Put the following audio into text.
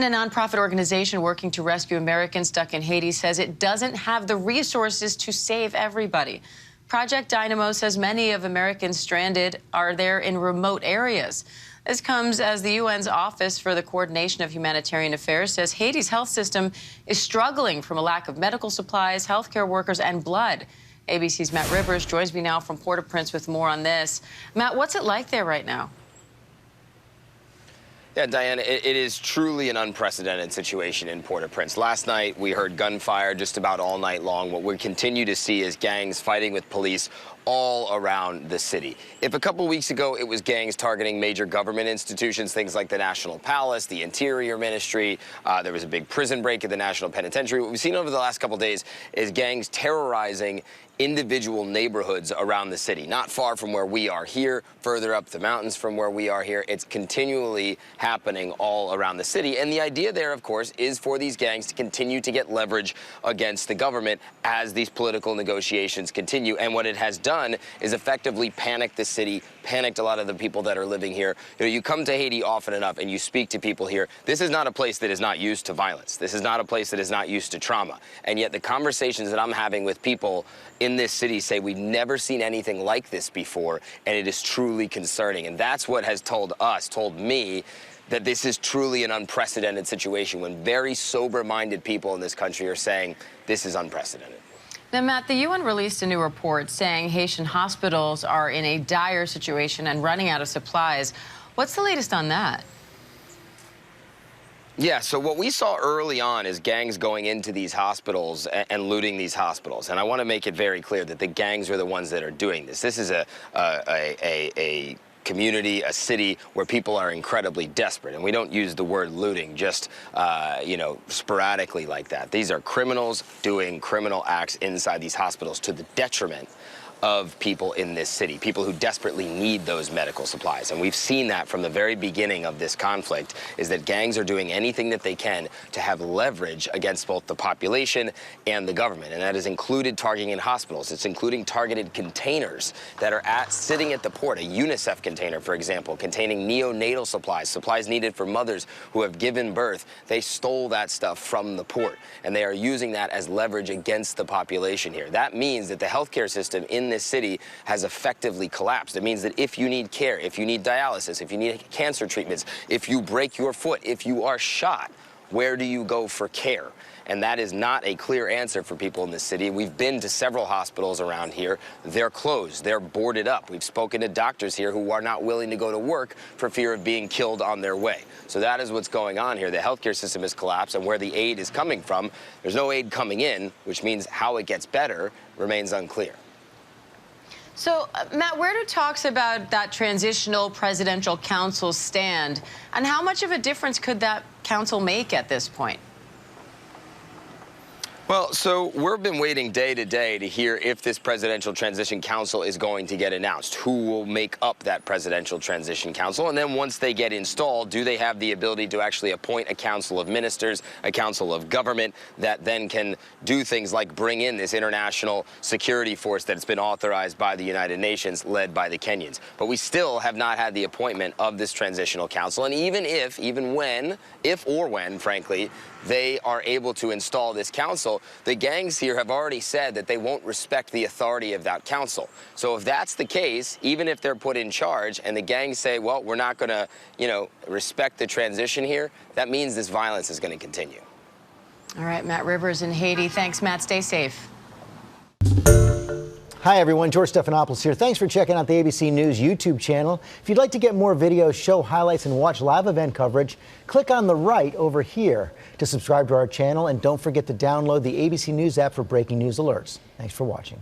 A nonprofit organization working to rescue Americans stuck in Haiti says it doesn't have the resources to save everybody. Project Dynamo says many of Americans stranded are there in remote areas. This comes as the UN's Office for the Coordination of Humanitarian Affairs says Haiti's health system is struggling from a lack of medical supplies, healthcare workers, and blood. ABC's Matt Rivers joins me now from Port-au-Prince with more on this. Matt, what's it like there right now? Yeah, Diane, it is truly an unprecedented situation in Port-au-Prince. Last night, we heard gunfire just about all night long. What we continue to see is gangs fighting with police all around the city. If a couple weeks ago it was gangs targeting major government institutions, things like the National Palace, the Interior Ministry, there was a big prison break at the National Penitentiary. What we've seen over the last couple days is gangs terrorizing individual neighborhoods around the city, not far from where we are here, further up the mountains from where we are here. It's continually happening all around the city. And the idea there, of course, is for these gangs to continue to get leverage against the government as these political negotiations continue. And what it has done is effectively panic the city, panicked a lot of the people that are living here. You know, you come to Haiti often enough and you speak to people here. This is not a place that is not used to violence. This is not a place that is not used to trauma. And yet the conversations that I'm having with people in this city say we've never seen anything like this before, and it is truly concerning. And that's what has told me, that this is truly an unprecedented situation when very sober-minded people in this country are saying this is unprecedented. Now, Matt, the UN released a new report saying Haitian hospitals are in a dire situation and running out of supplies. What's the latest on that? Yeah, so what we saw early on is gangs going into these hospitals and looting these hospitals. And I want to make it very clear that the gangs are the ones that are doing this. This is a community, a city where people are incredibly desperate. And we don't use the word looting just, you know, sporadically like that. These are criminals doing criminal acts inside these hospitals to the detriment of people in this city, people who desperately need those medical supplies. And we've seen that from the very beginning of this conflict, is that gangs are doing anything that they can to have leverage against both the population and the government. And that has included targeting in hospitals. It's including targeted containers that are sitting at the port, a UNICEF container, for example, containing neonatal supplies, supplies needed for mothers who have given birth. They stole that stuff from the port, and they are using that as leverage against the population here. That means that the healthcare system in this city has effectively collapsed. It means that if you need care, if you need dialysis, if you need cancer treatments, if you break your foot, if you are shot, where do you go for care? And that is not a clear answer for people in this city. We've been to several hospitals around here. They're closed. They're boarded up. We've spoken to doctors here who are not willing to go to work for fear of being killed on their way. So that is what's going on here. The healthcare system has collapsed, and where the aid is coming from, there's no aid coming in, which means how it gets better remains unclear. So, Matt, where do talks about that transitional presidential council stand, and how much of a difference could that council make at this point? Well, so we've been waiting day to day to hear if this presidential transition council is going to get announced, who will make up that presidential transition council. And then once they get installed, do they have the ability to actually appoint a council of ministers, a council of government that then can do things like bring in this international security force that's been authorized by the United Nations, led by the Kenyans. But we still have not had the appointment of this transitional council. And if or when, frankly, they are able to install this council, the gangs here have already said that they won't respect the authority of that council. So if that's the case, even if they're put in charge and the gangs say, well, we're not going to, you know, respect the transition here, that means this violence is going to continue. All right, Matt Rivers in Haiti. Thanks, Matt. Stay safe. Hi, everyone. George Stephanopoulos here. Thanks for checking out the ABC News YouTube channel. If you'd like to get more videos, show highlights, and watch live event coverage, click on the right over here to subscribe to our channel. And don't forget to download the ABC News app for breaking news alerts. Thanks for watching.